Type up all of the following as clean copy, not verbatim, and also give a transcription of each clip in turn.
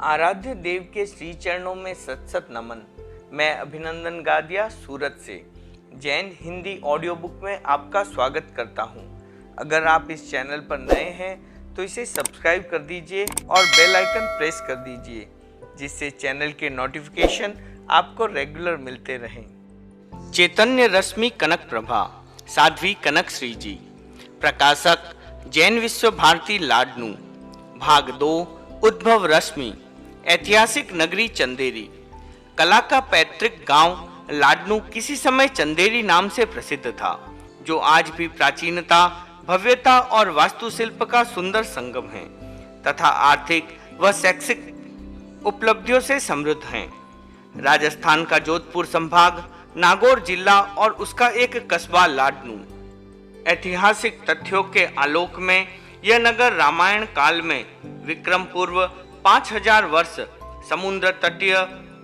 आराध्य देव के श्री चरणों में सत सत नमन। मैं अभिनंदन गादिया सूरत से जैन हिंदी ऑडियो बुक में आपका स्वागत करता हूं। अगर आप इस चैनल पर नए हैं तो इसे सब्सक्राइब कर दीजिए और बेल आइकन प्रेस कर दीजिए, जिससे चैनल के नोटिफिकेशन आपको रेगुलर मिलते रहें। चैतन्य रश्मि कनक प्रभा साध्वी कनक श्री जी, प्रकाशक जैन विश्व भारती लाडनू, भाग 2, उद्भव रश्मि। ऐतिहासिक नगरी चंदेरी। कला का पैतृक गांव लाडनू किसी समय चंदेरी नाम से प्रसिद्ध था, जो आज भी प्राचीनता, भव्यता और वास्तुशिल्प का सुंदर संगम है तथा आर्थिक व शैक्षिक उपलब्धियों से समृद्ध है। राजस्थान का जोधपुर संभाग, नागौर जिला और उसका एक कस्बा लाडनू। ऐतिहासिक तथ्यों के आलोक में यह नगर रामायण काल में विक्रम पूर्व 5000 वर्ष समुद्र तटीय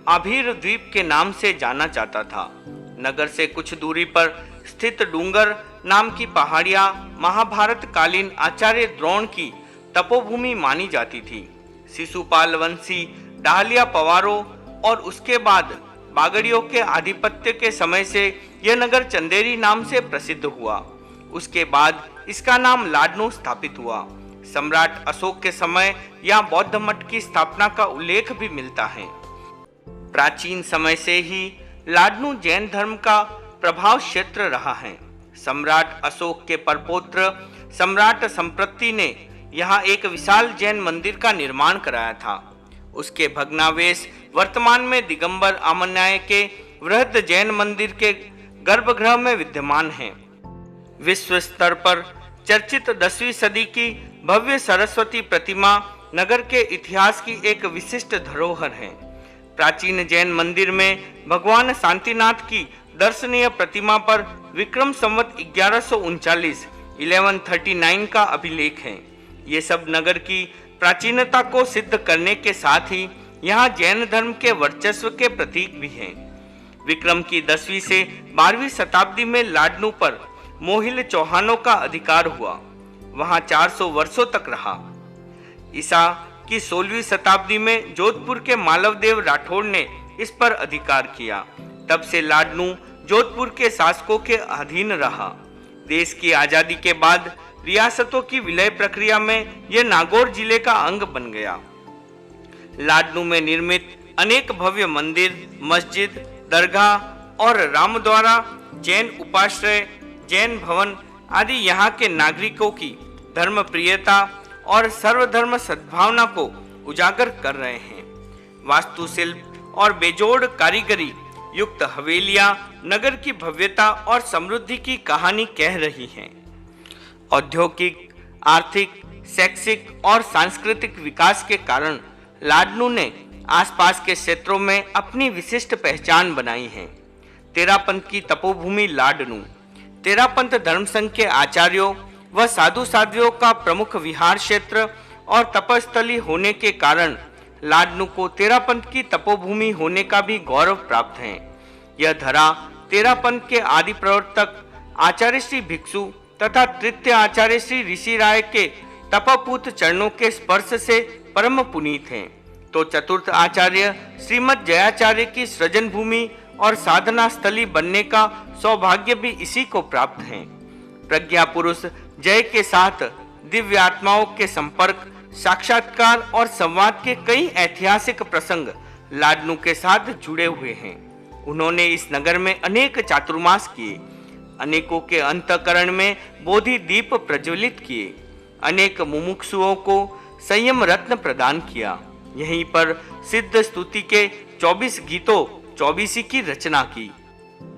आभीर द्वीप के नाम से जाना जाता था। नगर से कुछ दूरी पर स्थित डूंगर नाम की पहाड़ियां महाभारत कालीन आचार्य द्रोण की तपोभूमि मानी जाती थी। शिशुपाल वंशी डाहलिया पवारों और उसके बाद बागड़ियों के आधिपत्य के समय से यह नगर चंदेरी नाम से प्रसिद्ध हुआ। उसके बाद इसका नाम लाडनू स्थापित हुआ। सम्राट अशोक के समय यहाँ बौद्ध मठ की स्थापना का उल्लेख भी मिलता है। प्राचीन समय से ही लाडनू जैन धर्म का प्रभाव क्षेत्र रहा है। सम्राट अशोक के परपौत्र सम्राट संप्रति ने यहाँ एक विशाल जैन मंदिर का निर्माण कराया था। उसके भग्नावशेष वर्तमान में दिगंबर आमन्याय के वृहद जैन मंदिर के गर्भगृह में विद्यमान हैं। विश्व स्तर पर चर्चित 10वीं सदी की भव्य सरस्वती प्रतिमा नगर के इतिहास की एक विशिष्ट धरोहर है। प्राचीन जैन मंदिर में भगवान शांतिनाथ की दर्शनीय प्रतिमा पर विक्रम संवत 1139 का अभिलेख है। ये सब नगर की प्राचीनता को सिद्ध करने के साथ ही यहाँ जैन धर्म के वर्चस्व के प्रतीक भी हैं। विक्रम की 10वीं से 12वीं शताब्दी में लाडनू पर मोहिल चौहानों का अधिकार हुआ। वहां 400 वर्षों तक रहा। ईसा की 16वीं शताब्दी में जोधपुर के मालवदेव राठौड़ ने इस पर अधिकार किया। तब से लाडनू जोधपुर के शासकों के अधीन रहा। देश की आजादी के बाद रियासतों की विलय प्रक्रिया में यह नागौर जिले का अंग बन गया। लाडनू में निर्मित अनेक भव्य मंदिर, मस्जिद, दरगाह और रामद्वारा, जैन उपाश्रय, जैन भवन आदि यहाँ के नागरिकों की धर्म प्रियता और सर्वधर्म सद्भावना को उजागर कर रहे हैं। वास्तुशिल्प और बेजोड़ कारीगरी युक्त हवेलियां नगर की भव्यता और समृद्धि की कहानी कह रही हैं। औद्योगिक, आर्थिक, शैक्षिक और सांस्कृतिक विकास के कारण लाडनू ने आसपास के क्षेत्रों में अपनी विशिष्ट पहचान बनाई है। तेरापंथ की तपोभूमि लाडनू तेरापंथ धर्म संघ के आचार्यों व साधु साध्वियों का प्रमुख विहार क्षेत्र और तपस्थली होने के कारण लाडनू को तेरापंथ की तपोभूमि होने का भी गौरव प्राप्त है। यह धरा तेरापंथ के आदि प्रवर्तक आचार्य श्री भिक्षु तथा तृतीय आचार्य श्री ऋषि राय के तपपूत चरणों के स्पर्श से परम पुनीत है, तो चतुर्थ आचार्य श्रीमद जयाचार्य की सृजन भूमि और साधना स्थली बनने का सौभाग्य भी इसी को प्राप्त है। प्रज्ञा पुरुष जय के साथ दिव्य आत्माओं के संपर्क, साक्षात्कार और संवाद के कई ऐतिहासिक प्रसंग लाडनू के साथ जुड़े हुए हैं। उन्होंने इस नगर में अनेक चातुर्मास किए, अनेकों के अंतःकरण में बोधि दीप प्रज्वलित किए, अनेक मुमुक्षुओं को संयम रत्न प्रदान किया। यहीं पर सिद्ध स्तुति के 24 गीतों 24 की रचना की।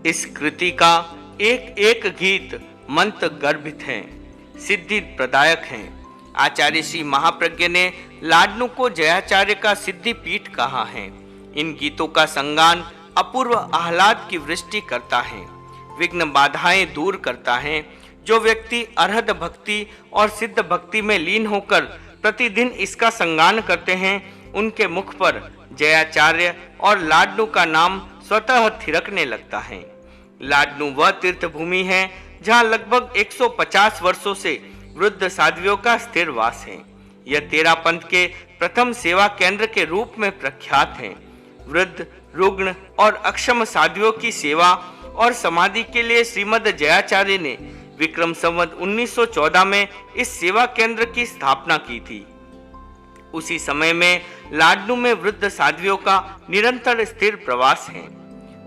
इस कृति का एक एक गीत मंत्र गर्भित है, सिद्धि प्रदायक है। आचार्य श्री महाप्रज्ञ ने लाडनू को जयाचार्य का सिद्धि पीठ कहा है। इन गीतों का संगान अपूर्व आह्लाद की वृष्टि करता है, विघ्न बाधाएं दूर करता है। जो व्यक्ति अरहत भक्ति और सिद्ध भक्ति में लीन होकर प्रतिदिन इसका संगान करते हैं, उनके मुख पर जयाचार्य और लाडनू का नाम स्वतः थिरकने लगता है। लाडनू वह तीर्थ भूमि है जहाँ लगभग 150 वर्षों से वृद्ध साध्वियों का स्थिर वास है। यह तेरापंथ के प्रथम सेवा केंद्र के रूप में प्रख्यात हैं। वृद्ध, रुग्ण और अक्षम साधुओं की सेवा और समाधि के लिए श्रीमद जयाचार्य ने विक्रम संवत 1914 में इस सेवा केंद्र की स्थापना की थी। उसी समय में लाडनू में वृद्ध साधुओं का निरंतर स्थिर प्रवास है।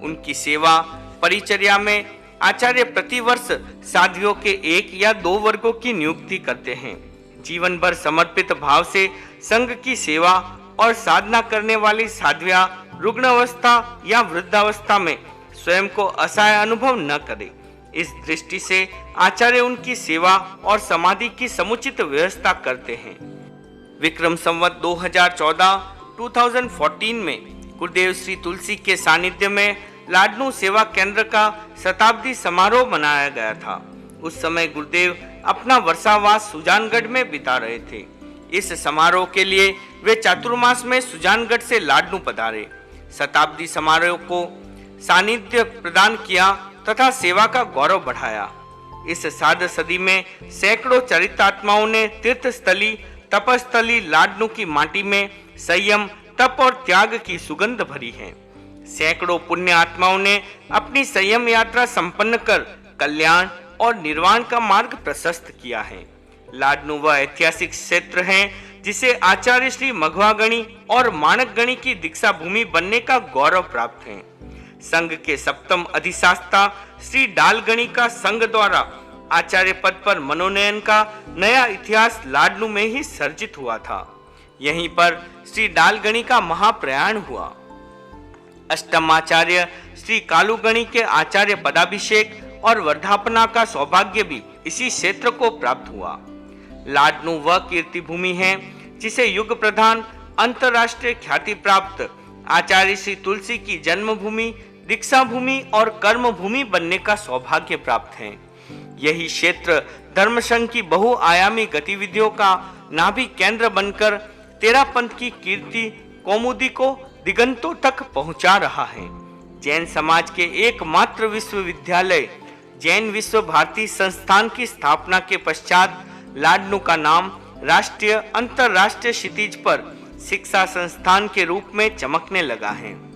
उनकी सेवा परिचर्या में आचार्य प्रतिवर्ष साधुओं के 1 या 2 वर्गों की नियुक्ति करते हैं। जीवन भर समर्पित भाव से संघ की सेवा और साधना करने वाली साध्वियां रुग्णावस्था या वृद्धावस्था में स्वयं को असहाय अनुभव न करे, इस दृष्टि से आचार्य उनकी सेवा और समाधि की समुचित व्यवस्था करते हैं। विक्रम संवत 2014 में गुरुदेव श्री तुलसी के सानिध्य में लाडनू सेवा केंद्र का शताब्दी समारोह मनाया गया था। उस समय गुरुदेव अपना वर्षावास सुजानगढ़ में बिता रहे थे। इस समारोह के लिए वे चातुर्मास में सुजानगढ़ से लाडनू पधारे, शताब्दी समारोह को सानिध्य प्रदान किया तथा सेवा का गौरव बढ़ाया। इस साध सदी में सैकड़ों चरितात्माओं ने तीर्थस्थली तपस्थली लाडनू की माटी में संयम, तप और त्याग की सुगंध भरी है। सैकड़ों पुण्य आत्माओं ने अपनी संयम यात्रा संपन्न कर कल्याण और निर्वाण का मार्ग प्रशस्त किया है। लाडनू वह ऐतिहासिक क्षेत्र है जिसे आचार्य श्री मघवागणी और माणकगणी की दीक्षा भूमि बनने का गौरव प्राप्त है। संघ के सप्तम अधिशास्ता श्री डालगणी का संघ द्वारा आचार्य पद पर मनोनयन का नया इतिहास लाडनू में ही सर्जित हुआ था। यहीं पर श्री डालगणी का महाप्रयाण हुआ। अष्टमाचार्य श्री कालूगणी के आचार्य पदाभिषेक और वर्धापना का सौभाग्य भी इसी क्षेत्र को प्राप्त हुआ। लाडनू वह कीर्ति भूमि है जिसे युग प्रधान अंतर्राष्ट्रीय ख्याति प्राप्त आचार्य श्री तुलसी की जन्मभूमि, दीक्षा भूमि और कर्म भूमि बनने का सौभाग्य प्राप्त है। यही क्षेत्र धर्म संघ की बहुआयामी गतिविधियों का नाभि केंद्र बनकर तेरा पंथ की कीर्ति कौमुदी को दिगंतों तक पहुंचा रहा है। जैन समाज के एकमात्र विश्वविद्यालय जैन विश्व भारती संस्थान की स्थापना के पश्चात लाडनू का नाम राष्ट्रीय अंतर्राष्ट्रीय क्षितिज पर शिक्षा संस्थान के रूप में चमकने लगा है।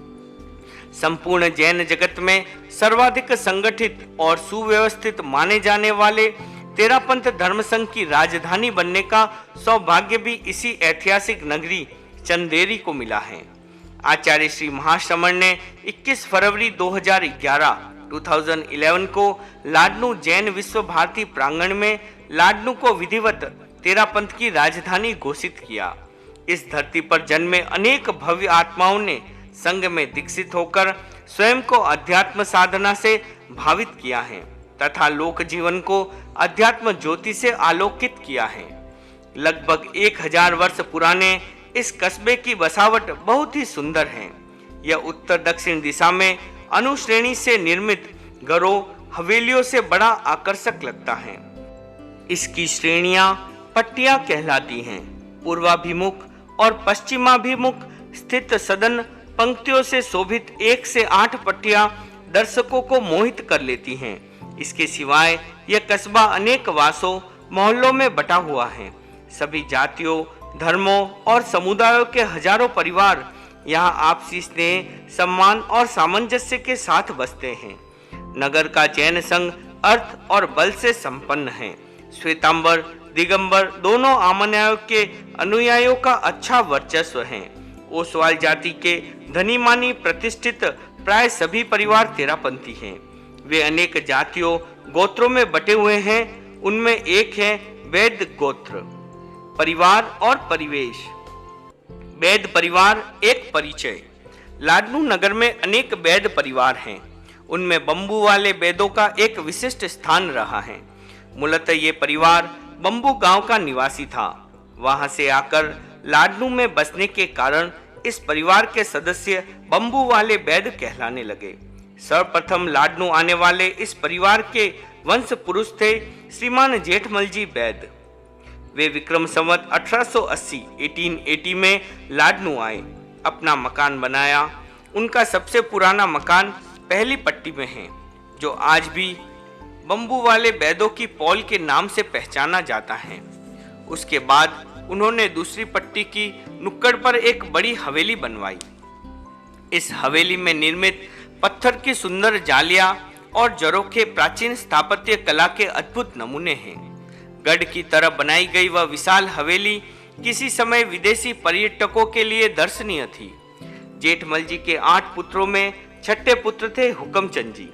संपूर्ण जैन जगत में सर्वाधिक संगठित और सुव्यवस्थित माने जाने वाले तेरापंथ धर्म संघ की राजधानी बनने का सौभाग्य भी इसी ऐतिहासिक नगरी चंदेरी को मिला है। आचार्य श्री महाश्रमण ने 21 फरवरी 2011 को लाडनू जैन विश्व भारती प्रांगण में लाडनू को विधिवत तेरापंथ की राजधानी घोषित किया। इस धरती पर जन्मे अनेक भव्य आत्माओं ने संघ में दीक्षित होकर स्वयं को अध्यात्म साधना से भावित किया है तथा लोक जीवन को अध्यात्म ज्योति से आलोकित किया है। लगभग 1000 वर्ष पुराने इस कस्बे की बसावट बहुत ही सुंदर है। यह उत्तर दक्षिण दिशा में अनुश्रेणी से निर्मित घरों हवेलियों से बड़ा आकर्षक लगता है। इसकी श्रेणियां पट्टियां कहलाती हैं। पूर्वाभिमुख और पश्चिमाभिमुख स्थित सदन पंक्तियों से शोभित 1 से 8 पट्टियां दर्शकों को मोहित कर लेती हैं। इसके सिवाय यह कस्बा अनेक वासों मोहल्लों में बटा हुआ है। सभी जातियों, धर्मों और समुदायों के हजारों परिवार यहाँ आपसी स्नेह, सम्मान और सामंजस्य के साथ बसते हैं। नगर का जैन संघ अर्थ और बल से संपन्न है। श्वेतांबर, दिगंबर दोनों आमन्यायों के अनुयायियों का अच्छा वर्चस्व है। ओसवाल जाति के धनी मानी प्रतिष्ठित प्राय सभी परिवार तेरापंथी हैं। वे अनेक जातियों गोत्रों में बटे हुए हैं। उनमें एक है वैद्य गोत्र। परिवार और परिवेश। वैद्य परिवार एक परिचय। लाडनू नगर में अनेक वैद्य परिवार हैं। उनमें बंबू वाले वैद्यों का एक विशिष्ट स्थान रहा है। मूलतः ये परिवार बंबू गांव का निवासी था। वहां से आकर लाडनू में बसने के कारण इस परिवार के सदस्य बंबू वाले वैद्य कहलाने लगे। सर्वप्रथम लाडनू आने वाले इस परिवार के वंश पुरुष थे श्रीमान जेठमल जी वैद्य। वे विक्रम संवत 1880 में लाडनू आए, अपना मकान बनाया। उनका सबसे पुराना मकान पहली पट्टी में है, जो आज भी बंबू वाले वैद्यों की पॉल के नाम से पहचाना जाता है। उसके बाद उन्होंने दूसरी पट्टी की नुक्कड़ पर एक बड़ी हवेली बनवाई। इस हवेली में निर्मित पत्थर की सुंदर जालियां और झरोखे प्राचीन स्थापत्य कला के अद्भुत नमूने हैं। गढ़ की तरह बनाई गई वह विशाल हवेली किसी समय विदेशी पर्यटकों के लिए दर्शनीय थी। जेठमल जी के 8 पुत्रों में छठे पुत्र थे हुकमचंद जी।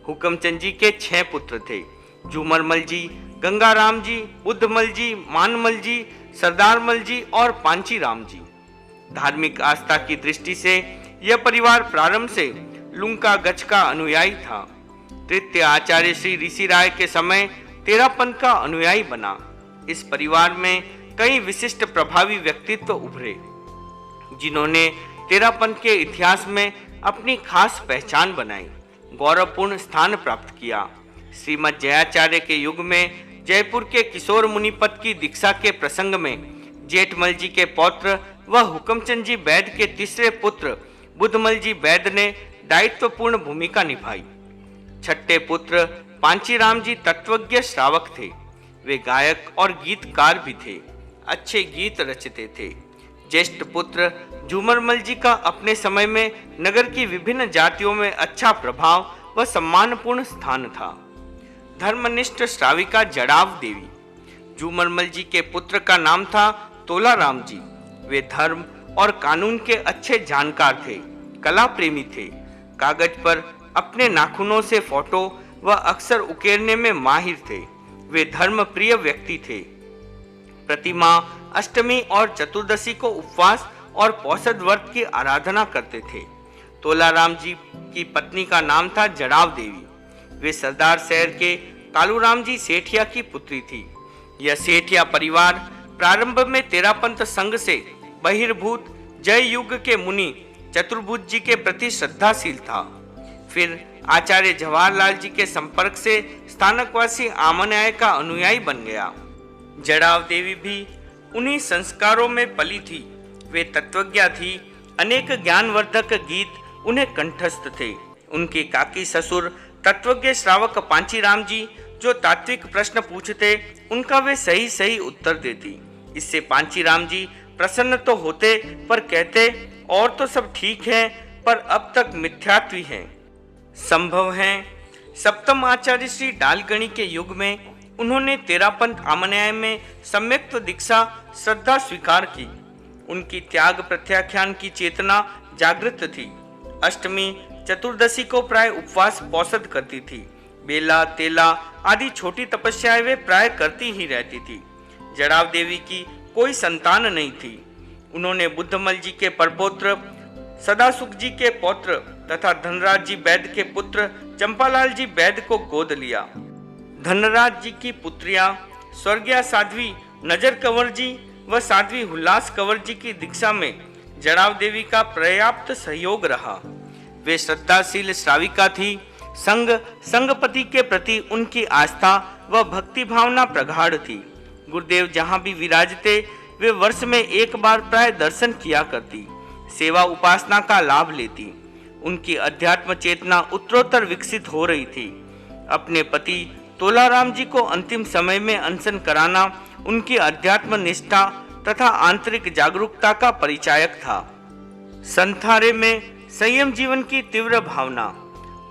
हुकमचंद जी के 6 पुत्र थे, झूमरमल जी, गंगाराम जी, बुद्धमल जी, मानमल जी, सरदारमल जी और पांचीराम जी। धार्मिक आस्था की दृष्टि से यह परिवार प्रारंभ से लुंका गच का अनुयायी था। तृतीय आचार्य श्री ऋषि राय के समय तेरापंथ का अनुयायी बना। इस परिवार में कई विशिष्ट प्रभावी व्यक्तित्व उभरे, जिन्होंने तेरापंथ के इतिहास में अपनी खास पहचान बनाई, गौरवपूर्ण स्थान प्राप्त किया। श्रीमद जयाचार्य के युग में जयपुर के किशोर मुनिपत की दीक्षा के प्रसंग में जेठमल जी के पौत्र व हुकमचंद जी बैद के तीसरे पुत्र बुद्धमल जी बैद ने दायित्वपूर्ण भूमिका निभाई। छठे पुत्र पांचीराम जी तत्वज्ञ श्रावक थे। वे गायक और गीतकार भी थे, अच्छे गीत रचते थे। ज्येष्ठ पुत्र झूमरमल जी का अपने समय में नगर की विभिन्न जातियों में अच्छा प्रभाव व सम्मानपूर्ण स्थान था। धर्मनिष्ठ श्राविका जड़ाव देवी। झूमरमल जी के पुत्र का नाम था तोलाराम जी। वे धर्म और कानून के अच्छे जानकार थे, कला प्रेमी थे। कागज पर अपने नाखूनों से फोटो व अक्षर उकेरने में माहिर थे। वे धर्म प्रिय व्यक्ति थे। प्रतिमा अष्टमी और चतुर्दशी को उपवास और पौषध व्रत की आराधना करते थे। तोलाराम जी की पत्नी का नाम था जड़ाव देवी। वे सरदार शहर के कालूराम जी सेठिया की पुत्री थी। यह सेठिया परिवार प्रारंभ में तेरापंथ संघ से बहिर्भूत जय युग के मुनि चतुर्भुज जी के प्रति श्रद्धाशील था। फिर आचार्य जवाहरलाल जी के संपर्क से स्थानकवासी आमन्याय का अनुयायी बन गया। जड़ाव देवी भी उन्हीं संस्कारों में पली थी। वे तत्वज्ञा थी। अनेक ज्ञानवर्धक गीत उन्हें कंठस्थ थे। उनके काकी ससुर तत्वज्ञ श्रावक पांचीराम जी जो तात्विक प्रश्न पूछते उनका वे सही सही उत्तर देती। इससे पांचीराम जी प्रसन्न तो होते पर कहते और तो सब ठीक है, पर अब तक मिथ्यात्व है। संभव है सप्तम आचार्य श्री डालगणी के युग में उन्होंने तेरापंथ आमन्याय में सम्यक्त दीक्षा श्रद्धा स्वीकार की। उनकी त्याग प्रत्याख्यान की चेतना जागृत थी। अष्टमी चतुर्दशी को प्राय उपवास पौषध करती थी। बेला तेला आदि छोटी तपस्याएं वे प्राय करती ही रहती थी। जड़ाव देवी की कोई संतान नहीं थी। उन्होंने बुद्धमल जी के परपौत्र सदासुख जी के पौत्र तथा धनराज जी बैद के पुत्र चंपालाल जी बैद को गोद लिया। धनराज जी की पुत्रियां स्वर्गीय साध्वी नजर कंवर जी व साध्वी हुल्लास कंवर जी की दीक्षा में जड़ाव देवी का पर्याप्त सहयोग रहा। वे श्रद्धाशील श्राविका थी। संगपति के प्रति उनकी आस्था व भक्ति भावना प्रगाढ़ थी। गुरुदेव जहाँ भी विराजते वे वर्ष में एक बार प्राय दर्शन किया करती, सेवा उपासना का लाभ लेती। उनकी अध्यात्म चेतना उत्तरोत्तर विकसित हो रही थी। अपने पति तोलाराम जी को अंतिम समय में अनशन कराना उनकी अध्यात्म निष्ठा तथा आंतरिक जागरूकता का परिचायक था। संथारे में संयम जीवन की तीव्र भावना।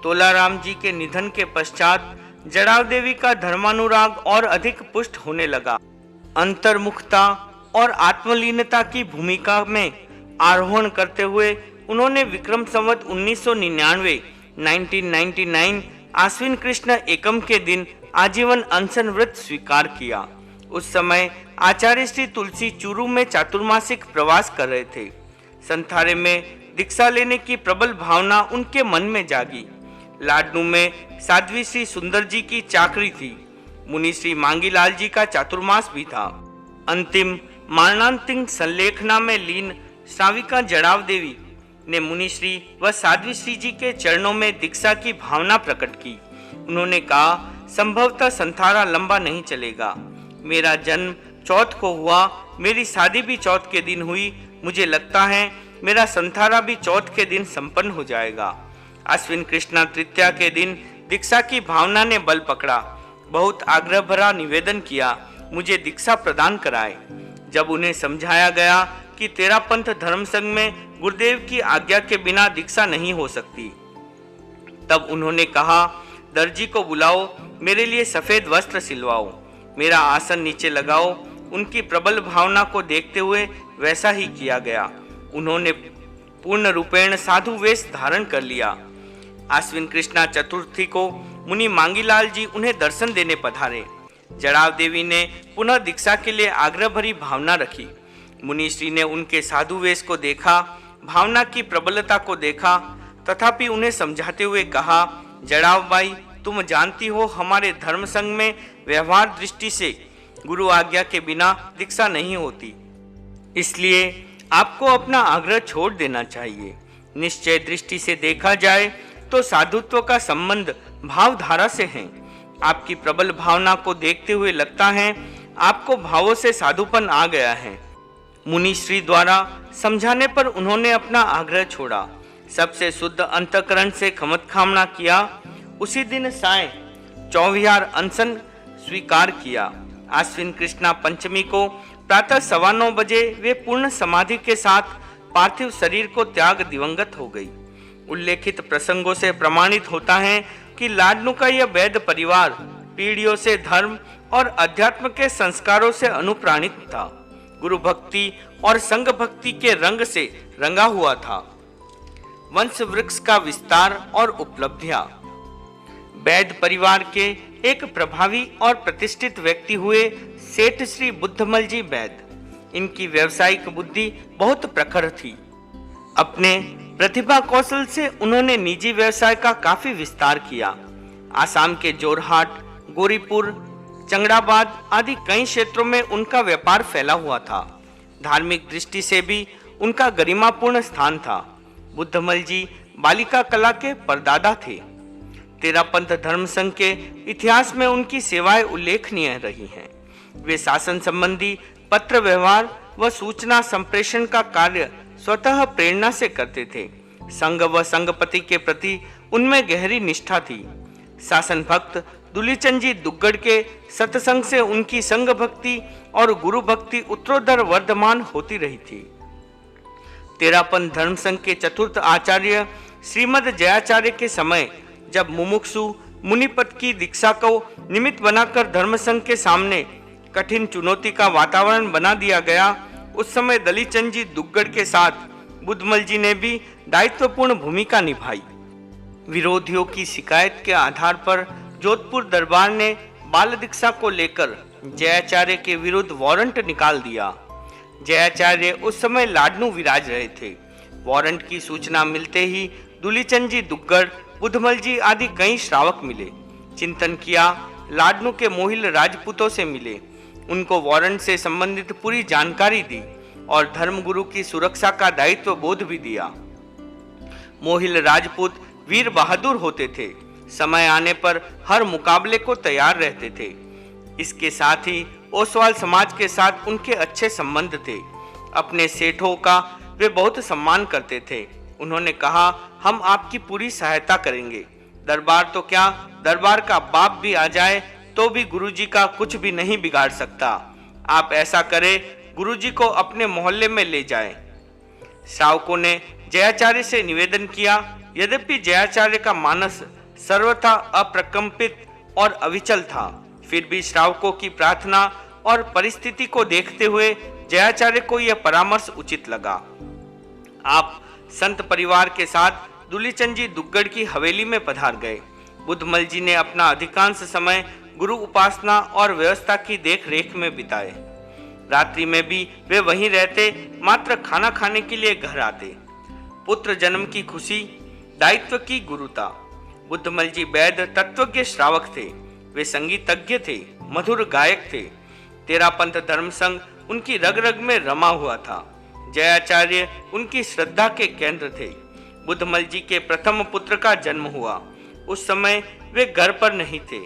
तोलाराम जी के निधन के पश्चात जड़ाव देवी का धर्मानुराग और अधिक पुष्ट होने लगा। अंतर्मुखता और आत्मलीनता की भूमिका में आरोहण करते हुए उन्होंने विक्रम संवत 1999 आश्विन कृष्ण एकम के दिन आजीवन अनशन व्रत स्वीकार किया। उस समय आचार्य श्री तुलसी चूरू में चातुर्मासिक प्रवास कर रहे थे। संथारे में दीक्षा लेने की प्रबल भावना उनके मन में जागी। लाडनू में साध्वी श्री सुंदर जी की चाकरी थी। मुनि श्री मांगीलाल जी का चातुर्मास भी था। अंतिम मारणांतिक संलेखना में लीन श्राविका जड़ाव देवी ने मुनि श्री व साध्वी श्री जी के चरणों में दीक्षा की भावना प्रकट की। उन्होंने कहा, संभवतः संथारा लंबा नहीं चलेगा। मेरा जन्म चौथ को हुआ, मेरी शादी भी चौथ के दिन हुई। मुझे लगता है मेरा संथारा भी चौथ के दिन संपन्न हो जाएगा। अश्विन कृष्णा तृतीया के दिन दीक्षा की भावना ने बल पकड़ा। बहुत आग्रह भरा निवेदन किया, मुझे दीक्षा प्रदान कराए। जब उन्हें समझाया गया कि तेरापंथ धर्म संघ में गुरुदेव की आज्ञा के बिना दीक्षा नहीं हो सकती, तब उन्होंने कहा, दर्जी को बुलाओ, मेरे लिए सफेद वस्त्र सिलवाओ, मेरा आसन नीचे लगाओ। उनकी प्रबल भावना को देखते हुए वैसा ही किया गया। उन्होंने पूर्ण रूपेण साधु वेश धारण कर लिया। आश्विन कृष्णा चतुर्थी को मुनि मांगीलाल जी उन्हें दर्शन देने पधारे। जड़ाव देवी ने पुनः दीक्षा के लिए आग्रह भरी भावना रखी। मुनि श्री ने उनके साधु वेश को देखा, भावना की प्रबलता को देखा, तथापि उन्हें समझाते हुए कहा, जड़ाव बाई, तुम जानती हो हमारे धर्म संघ में व्यवहार दृष्टि से गुरु आज्ञा के बिना दीक्षा नहीं होती, इसलिए आपको अपना आग्रह छोड़ देना चाहिए। निश्चय दृष्टि से देखा जाए तो साधुत्व का संबंध भावधारा से है। आपकी प्रबल भावना को देखते हुए लगता है आपको भावों से साधुपन आ गया है। मुनि श्री द्वारा समझाने पर उन्होंने अपना आग्रह छोड़ा, सबसे शुद्ध अंतःकरण से खमतखामना किया। उसी दिन साय 24 अनशन स्वीकार किया। आश्विन कृष्णा पंचमी को प्रातः 9:15 बजे वे पूर्ण समाधि के साथ पार्थिव शरीर को त्याग दिवंगत हो गई। उल्लेखित प्रसंगों से प्रमाणित होता है कि लाडनू का यह वैद्य परिवार पीढ़ियों से धर्म और अध्यात्म के संस्कारों से अनुप्राणित था। गुरु भक्ति और संघ भक्ति के रंग से रंगा हुआ था। वंश वृक्ष का विस्तार और उपलब्धियां। वैद्य परिवार के एक प्रभावी और प्रतिष्ठित व्यक्ति हुए सेठ श्री बुद्धमल जी वैद्य। इनकी व्यावसायिक बुद्धि बहुत प्रखर थी। अपने प्रतिभा कौशल से उन्होंने निजी व्यवसाय का काफी विस्तार किया। आसाम के जोरहाट, गोरीपुर, चंगड़ाबाद आदि कई क्षेत्रों में उनका व्यापार फैला हुआ था। धार्मिक दृष्टि से भी उनका गरिमापूर्ण स्थान था। बुद्धमल जी बालिका कला के परदादा थे। तेरापंथ धर्म संघ के इतिहास में उनकी सेवाएं उल्लेखनीय रही हैं। वे शासन संबंधी पत्र व्यवहार व सूचना संप्रेषण का कार्य स्वतः प्रेरणा से करते थे। संघ व संघपति के प्रति उनमें गहरी निष्ठा थी। शासन भक्त दुलीचंद जी दुग्गड़ के सत्संग से उनकी संघ भक्ति और गुरु भक्ति उत्तरोत्तर वर्धमान होती रही थी। तेरापंथ धर्म संघ के चतुर्थ आचार्य श्रीमद जयाचार्य के समय जब मुमुक्षु मुनिपद की दीक्षा को निमित्त बनाकर धर्म संघ के सामने कठिन चुनौती का वातावरण बना दिया गया, उस समय दलीचंद जी दुग्गड़ के साथ बुद्धमल जी ने भी दायित्वपूर्ण भूमिका निभाई। विरोधियों की शिकायत के आधार पर जोधपुर दरबार ने बाल दीक्षा को लेकर जयाचार्य के विरुद्ध वारंट निकाल दिया। जयाचार्य उस समय लाडनू विराज रहे थे। वारंट की सूचना मिलते ही दुलीचंद जी दुग्गड़, बुद्धमल जी आदि कई श्रावक मिले। चिंतन किया, लाडनू के मोहिल राजपूतों से मिले, उनको वारंट से संबंधित पूरी जानकारी दी और धर्मगुरु की सुरक्षा का दायित्व बोध भी दिया। मोहिल राजपूत वीर बहादुर होते थे, समय आने पर हर मुकाबले को तैयार रहते थे। इसके साथ ही ओसवाल समाज के साथ उनके अच्छे संबंध थे। अपने सेठों का वे बहुत सम्मान करते थे। उन्होंने कहा, हम आपकी पूरी सहायता करेंगे। दरबार तो क्या, दरबार का बाप भी आ जाए तो भी गुरुजी का कुछ भी नहीं बिगाड़ सकता। आप ऐसा करें, गुरुजी को अपने मोहल्ले में ले जाएं। श्रावकों ने जयाचार्य से निवेदन किया। यद्यपि जयाचार्य का मानस सर्वथा अप्रकंपित और अविचल था, फिर भी श्रावकों की प्रार्थना और परिस्थिति को देखते हुए जयाचार्य को यह परामर्श उचित लगा। आप संत परिवार के साथ दुलीचंद जी दुग्गड़ की हवेली में पधार गए। बुद्धमल जी ने अपना अधिकांश समय गुरु उपासना और व्यवस्था की देख रेख में बिताए। रात्रि में भी वे वहीं रहते, मात्र खाना खाने के लिए घर आते। पुत्र जन्म की खुशी, दायित्व की गुरुता। बुद्धमल जी वैद्य तत्वज्ञ श्रावक थे। वे संगीतज्ञ थे, मधुर गायक थे। तेरापंथ धर्म संघ उनकी रग रग में रमा हुआ था। जयाचार्य उनकी श्रद्धा के केंद्र थे। बुद्धमल जी के प्रथम पुत्र का जन्म हुआ। उस समय वे घर पर नहीं थे।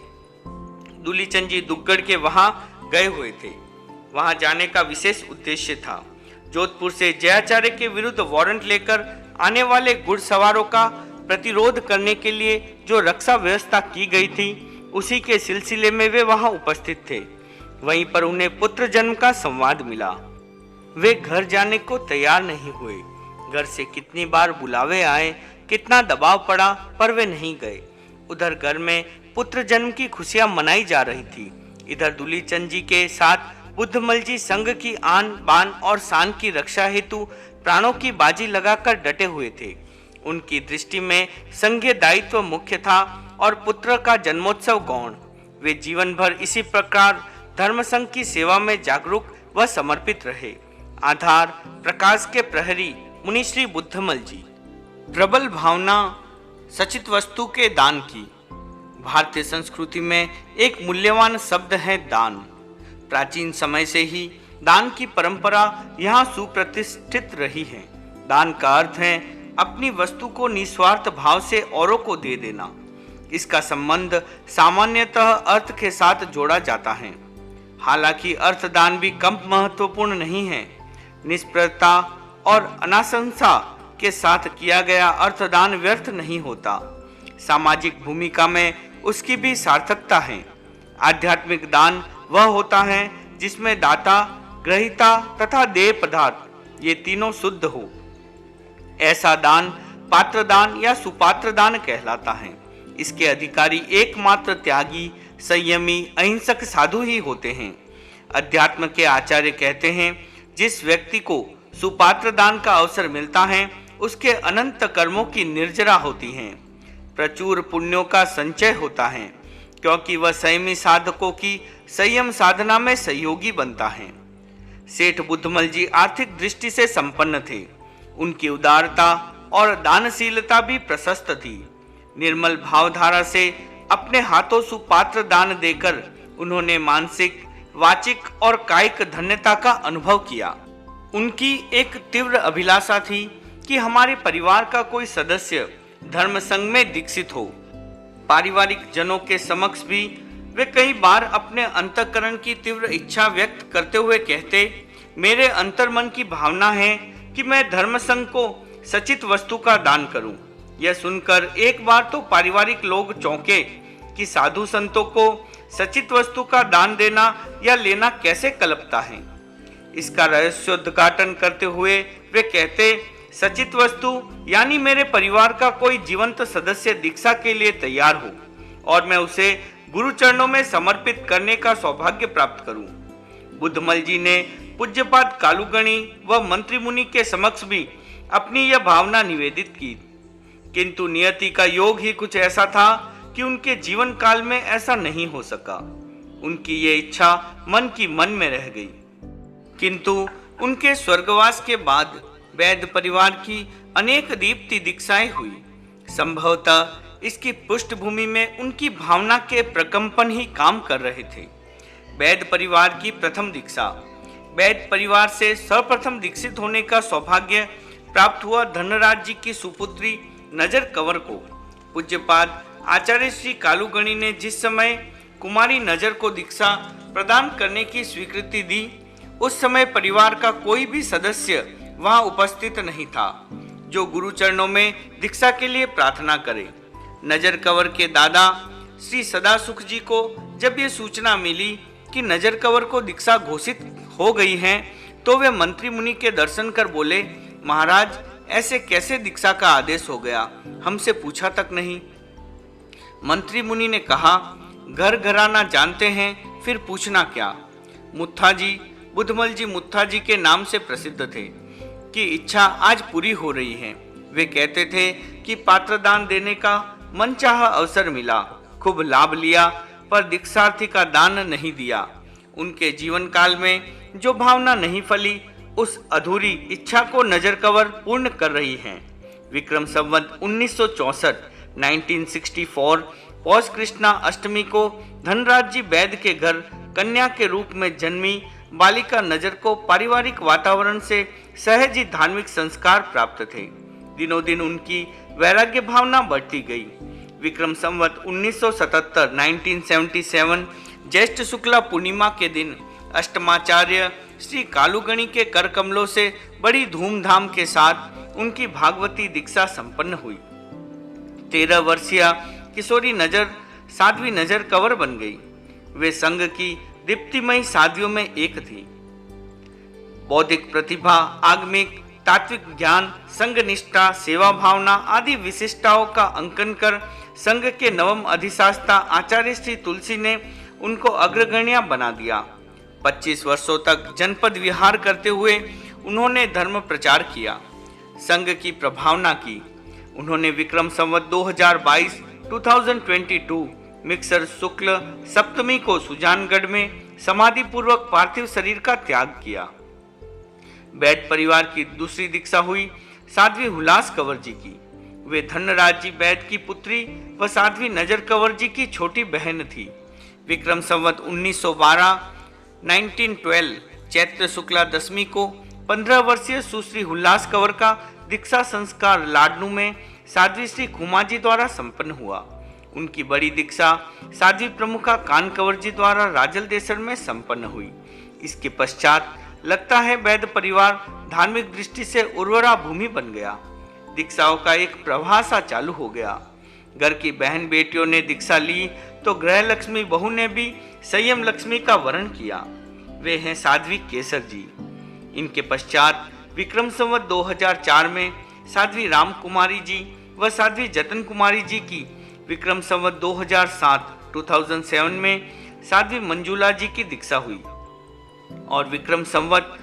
दुलीचंद जी दुग्गड़ के वहां गए हुए थे। वहां जाने का विशेष उद्देश्य था। जोधपुर से जयाचार्य के विरुद्ध वारंट लेकर आने वाले घुड़सवारों का प्रतिरोध करने के लिए जो रक्षा व्यवस्था की गई थी, उसी के सिलसिले में वे वहां उपस्थित थे। वहीं पर उन्हें पुत्र जन्म का संवाद मिला। वे घर जाने को तैयार नहीं हुए। घर से कितनी बार बुलावे आए, कितना दबाव पड़ा, पर वे नहीं गए। उधर घर में पुत्र जन्म की खुशियां मनाई जा रही थी। इधर दूलीचंद जी के साथ बुद्धमल जी संघ की आन बान और शान की रक्षा हेतु प्राणों की बाजी लगाकर डटे हुए थे। उनकी दृष्टि में संघीय दायित्व मुख्य था और पुत्र का जन्मोत्सव गौण। वे जीवन भर इसी प्रकार धर्म संघ की सेवा में जागरूक व समर्पित रहे। आधार प्रकाश के प्रहरी मुनि श्री बुद्धमल जी। प्रबल भावना सचित वस्तु के दान की। भारतीय संस्कृति में एक मूल्यवान शब्द है दान। प्राचीन समय से ही दान की परंपरा यहाँ सुप्रतिष्ठित रही है। दान का अर्थ है अपनी वस्तु को निस्वार्थ भाव से औरों को दे देना। इसका संबंध सामान्यतः अर्थ के साथ जोड़ा जाता है। हालांकि अर्थदान भी कम महत्वपूर्ण नहीं है। निष्प्रता और अनाशंसा के साथ किया गया अर्थदान व्यर्थ नहीं होता। सामाजिक भूमिका में उसकी भी सार्थकता है। आध्यात्मिक दान वह होता है जिसमें दाता, ग्रहीता तथा देय पदार्थ ये तीनों शुद्ध हो। ऐसा दान पात्रदान या सुपात्रदान कहलाता है। इसके अधिकारी एकमात्र त्यागी, संयमी, अहिंसक साधु ही होते हैं। अध्यात्म के आचार्य कहते हैं, जिस व्यक्ति को सुपात्र दान का अवसर मिलता है उसके अनंत कर्मों की निर्जरा होती हैं। प्रचुर पुण्यों का संचय होता है, क्योंकि वह संयमी साधकों की संयम साधना में सहयोगी बनता है। सेठ बुद्धमल जी आर्थिक दृष्टि से संपन्न थे। उनकी उदारता और दानशीलता भी प्रशस्त थी। निर्मल भावधारा से अपने हाथों सुपात्र दान देकर उन्होंने मानसिक, वाचिक और कायिक धन्यता का अनुभव किया। उनकी एक तीव्र अभिलाषा थी कि हमारे परिवार का कोई सदस्य धर्म संघ में दीक्षित हो। पारिवारिक जनों के समक्ष भी वे कई बार अपने अंतःकरण की तीव्र इच्छा व्यक्त करते हुए कहते, मेरे अंतर्मन की भावना है कि मैं धर्म संघ को सचित वस्तु का दान करूं। यह सुनकर एक बार तो पारिवारिक लोग चौंके कि साधु संतों को सचित वस्तु का दान देना या लेना कैसे कल्पता है। इसका रहस्योद्घाटन करते हुए वे कहते, सचित वस्तु यानी मेरे परिवार का कोई जीवंत सदस्य दीक्षा के लिए तैयार हो और मैं उसे गुरु चरणों में समर्पित करने का सौभाग्य प्राप्त करूं। बुद्धमल जी ने पूज्यपाद कालूगणी व मंत्री मुनि के समक्ष भी अपनी यह भावना निवेदित की, किंतु नियति का योग ही कुछ ऐसा था कि उनके जीवन काल में ऐसा नहीं हो सका। उनकी ये इच्छा मन की मन में रह गई। किंतु उनके स्वर्गवास के बाद वैद्य परिवार की अनेक दीप्ति दीक्षाएं हुई। संभवतः इसकी पृष्ठभूमि में उनकी भावना के प्रकंपन ही काम कर रहे थे। वैद्य परिवार की प्रथम दीक्षा। वैद्य परिवार से सर्वप्रथम दीक्षित होने का सौभाग्य प्राप्त हुआ धनराज जी की सुपुत्री नजर कंवर को। पूज्यपाद आचार्य श्री कालूगणी ने जिस समय कुमारी नजर को दीक्षा प्रदान करने की स्वीकृति दी, उस समय परिवार का कोई भी सदस्य वहां उपस्थित नहीं था जो गुरु चरणों में दीक्षा के लिए प्रार्थना करे। नजर कंवर के दादा श्री सदासुख जी को जब ये सूचना मिली कि नजर कंवर को दीक्षा घोषित हो गई है, तो वे मंत्री मुनि के दर्शन कर बोले, महाराज ऐसे कैसे दीक्षा का आदेश हो गया, हमसे पूछा तक नहीं। मंत्री मुनि ने कहा, घर घराना जानते हैं, फिर पूछना क्या। मुत्था जी, बुद्धमल जी मुत्था जी के नाम से प्रसिद्ध थे कि इच्छा आज पूरी हो रही है। वे कहते थे कि पात्रदान देने का मनचाहा अवसर मिला, खूब लाभ लिया, पर दीक्षार्थी का दान नहीं दिया। उनके जीवन काल में जो भावना नहीं फली, उस अधूरी इच्छा को नजर कंवर पूर्ण कर रही हैं। विक्रम संवत 1964 पौष कृष्णा अष्टमी को धनराज जी वैद्य के घर कन्या के रूप में जन्मी बालिका नजर को पारिवारिक वातावरण से सहज ही धार्मिक संस्कार प्राप्त थे। दिनों दिन उनकी वैराग्य भावना बढ़ती गई। विक्रम संवत 1977 ज्येष्ठ शुक्ला पूर्णिमा के दिन अष्टमाचार्य श्री कालूगणी के कर कमलों से बड़ी धूमधाम के साथ उनकी भागवती दीक्षा संपन्न हुई। 13 वर्षीय किशोरी नजर साध्वी नजर कंवर बन गई। वे संघ की दीप्तिमयी साध्वियों में एक थी। बौद्धिक प्रतिभा, आगमिक, तात्विक ज्ञान, संघ निष्ठा, सेवा भावना आदि विशिष्टताओं का अंकन कर संघ के नवम अधिशास्ता आचार्य श्री तुलसी ने उनको अग्रगण्य बना दिया। 25 वर्षों तक जनपद विहार करते हुए उन्होंने धर्म प्रचार किया, संघ की प्रभावना की। उन्होंने विक्रम संवत 2022 मिक्सर शुक्ल सप्तमी को सुजानगढ़ में समाधि पूर्वक पार्थिव शरीर का त्याग किया। बैद परिवार की दूसरी दीक्षा हुई साध्वी हुलास कंवर जी की। वे धनराज जी बैद की पुत्री व साध्वी नजर कंवर जी की छोटी बहन थी। विक्रम संवत 1912 चैत्र शुक्ला दशमी को 15 वर्षीय सुश्री हुल्लास कंवर का दीक्षा संस्कार लाडनू में साध्वी श्री खुमा जी द्वारा संपन्न हुआ। उनकी बड़ी दीक्षा साध्वी प्रमुखा कान कंवर जी द्वारा राजल देसर में संपन्न हुई। इसके पश्चात लगता है वैद परिवार धार्मिक दृष्टि से उर्वरा भूमि बन गया। दीक्षाओं का एक प्रवाह सा चालू हो गया। घर की बहन बेटियों ने दीक्षा ली तो गृह लक्ष्मी बहू ने भी संयम लक्ष्मी का वर्ण किया। वे हैं साध्वी केसर जी। इनके पश्चात विक्रम संवत 2004 में साध्वी राम कुमारी जी व साध्वी जतन कुमारी जी की, विक्रम संवत 2007 में साध्वी मंजूला जी की दीक्षा हुई और विक्रम संवत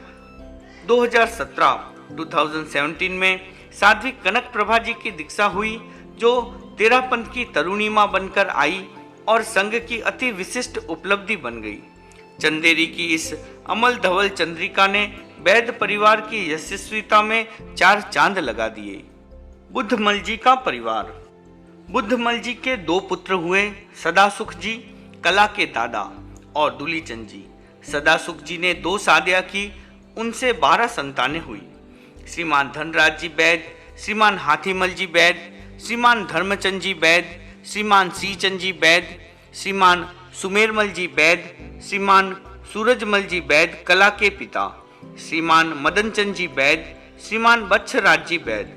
2017 में साध्वी कनक प्रभा जी की दीक्षा हुई, जो तेरापंथ की तरुणी मां बनकर आई और संघ की अति विशिष्ट उपलब्धि बन गई। चंदेरी की इस अमल धवल चंद्रिका ने वैद परिवार की यशस्विता में 4 चांद लगा दिए। बुद्धमल जी का परिवार। बुद्धमल जी के 2 पुत्र हुए, सदासुख जी कला के दादा और दुलीचंद जी। सदासुख जी ने 2 शादियां की, उनसे 12 संतानें हुई। श्रीमान धनराज जी बैद, श्रीमान हाथीमल जी बैद, श्रीमान धर्मचंद जी बैद, श्रीमान सीचंद जी बैद, श्रीमान सुमेरमल जी बैद, श्रीमान सूरजमल जी बैद कला के पिता, श्रीमान मदनचंद जी बैद, श्रीमान बच्छराज जी बैद।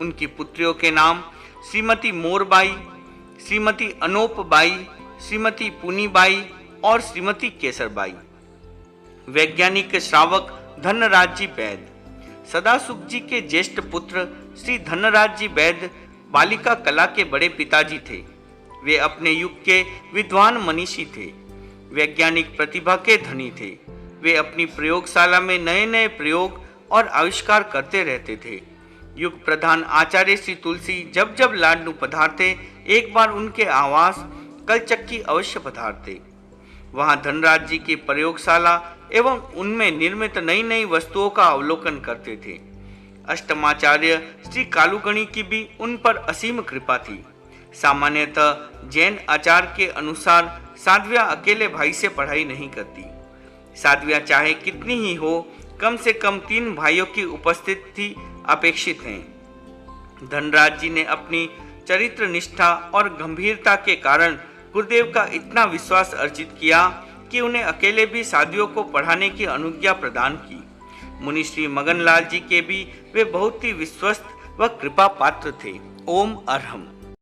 उनकी पुत्रियों के नाम श्रीमती मोरबाई, श्रीमती अनोपबाई, श्रीमती पुनीबाई और श्रीमती केसरबाई। वैज्ञानिक श्रावक धनराज जी बैद। सदासुख जी के ज्येष्ठ पुत्र श्री धनराज जी बैद बालिका कला के बड़े पिताजी थे। वे अपने युग के विद्वान मनीषी थे, वैज्ञानिक प्रतिभा के धनी थे। वे अपनी प्रयोगशाला में नए नए प्रयोग और आविष्कार करते रहते थे। युग प्रधान आचार्य श्री तुलसी जब जब लाडनू पधारते, एक बार उनके आवास कलचक्की अवश्य पधारते। वहां धनराज जी की प्रयोगशाला एवं उनमें निर्मित नई नई वस्तुओं का अवलोकन करते थे। अष्टमाचार्य श्री कालुगणी की भी उन पर असीम कृपा थी। सामान्यतः जैन आचार के अनुसार साध्वियां अकेले भाई से पढ़ाई नहीं करती। साध्वियां चाहे कितनी ही हो, कम से कम 3 भाइयों की उपस्थिति अपेक्षित है। धनराज जी ने अपनी चरित्र निष्ठा और गंभीरता के कारण गुरुदेव का इतना विश्वास अर्जित किया कि उन्हें अकेले भी साध्वियों को पढ़ाने की अनुज्ञा प्रदान की। मुनि श्री मगनलाल जी के भी वे बहुत ही विश्वस्त व कृपा पात्र थे। ओम अरहम।